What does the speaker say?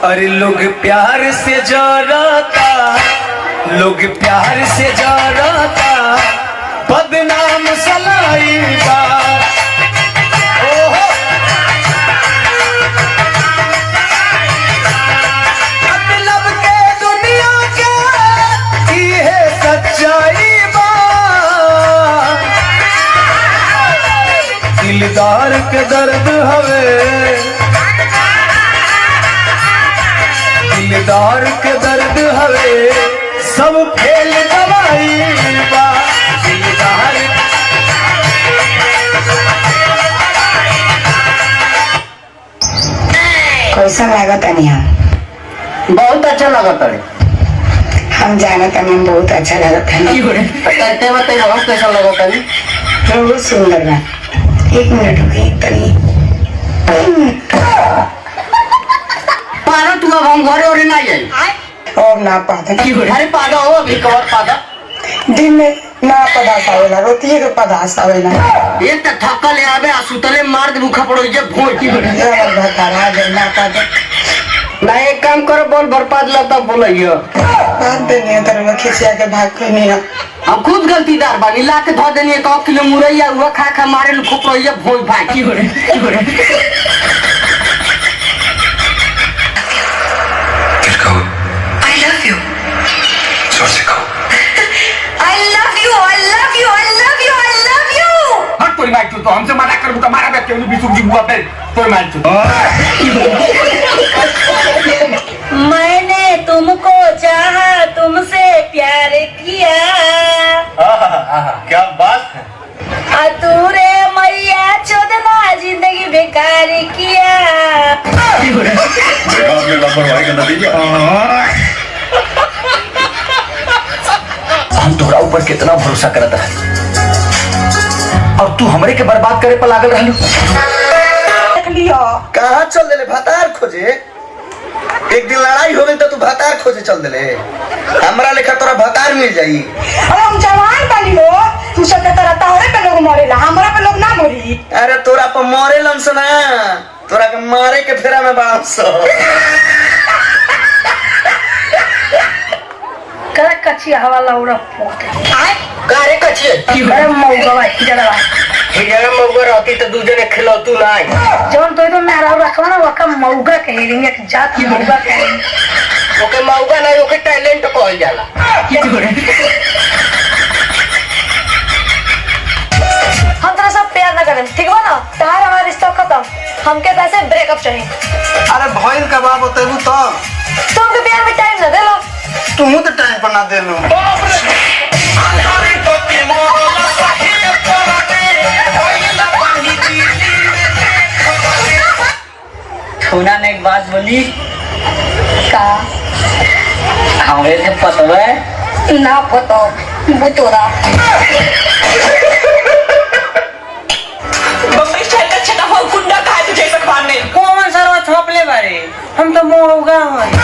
अरे लोग प्यार से जराता, लोग प्यार से जराता, बदनाम सलाईबा। मतलब के दुनिया के ये सच्चाई बा, दिलदार के दर्द हवे, दिलदार के दर्द हवे, सब फेल दवाई बा। दिलदार कैसा लागत अनिया? बहुत अच्छा लगत है। हम जानत हमें बहुत अच्छा लगत है। कहते बताइए हम कैसा लगत है? बहुत सुंदर बा। एक मिनट रुकिए तनी। पादा तू अब हम घरे और ना जाई। और ना पादा अरे पादा हो अभी कवर पादा दिन में ना पदास आवेला, रोटिए के पदास आवेला। एक त थकल आवे आ सुतले मार दे भूखा पड़ो जे भोज की भतारा दे ना पादा। ना एक काम करो बोल बर्बाद ला तब बोलइयो बात देनी तर में खिसिया के भाग कोई नहीं। हम खुद गलतीदार बानी ला के धो देनी 1 किलो मुरैया हुआ खा खा मारे ल खूब रहिए भोज भाई की होरे I love you. जोर से कहो। I love you. I love you. I love you. I love you. हट तोरी मार तो हमसे मना कर तो मारा बैठ के बिसुक जी बुआ पे तोरी मार मैंने तुमको चाहा, तुमसे प्यार किया। क्या बात है। अतुरे मैया चोदना जिंदगी बेकार किया। हम तोरा ऊपर कितना भरोसा करता है, अब तू हमरे के बर्बाद करे पर लागल रहलू। कहाँ चल दिले भतार खोजे? एक दिन लड़ाई हो गई तो तू भतार खोजे चल दिले। हमरा लेखा तोरा भतार मिल जाई। अरे हम जवान बानी लो, तू सब तरह तोरे पे लोग मरेला, हमरा पे लोग ना मरी। अरे तोरा पर मरे लंस ना, तोरा के मारे के फेरा में बांस। करा कच्ची हवा लौड़ा पोते। कारे कछे अरे मौगा भाई जरा हिजरा मौगा रहती तो दूजे ने खिलो तू ना जौन तो मैं रखवा ना वका मौगा कहेंगे कि जात की मौगा कहेंगे। ओके मौगा नहीं ओके टैलेंट कहल जाला। हम तेरा सब प्यार ना करें, ठीक हो ना? तार हमारा रिश्ता खत्म, हमके पैसे ब्रेकअप चाहिए। अरे भइल का बाप होतेबू तो हमके प्यार में टाइम ना दे लो। तुमू तो टाइम पर ना देलू। सोना ने एक बात बोली का हमें से पता है ना पता वो तोरा बम्बई स्टाइल का छटा हुआ गुंडा कहा है तुझे इस अखबार में? कौन सरवा थोपले बारे हम तो मौगा हैं।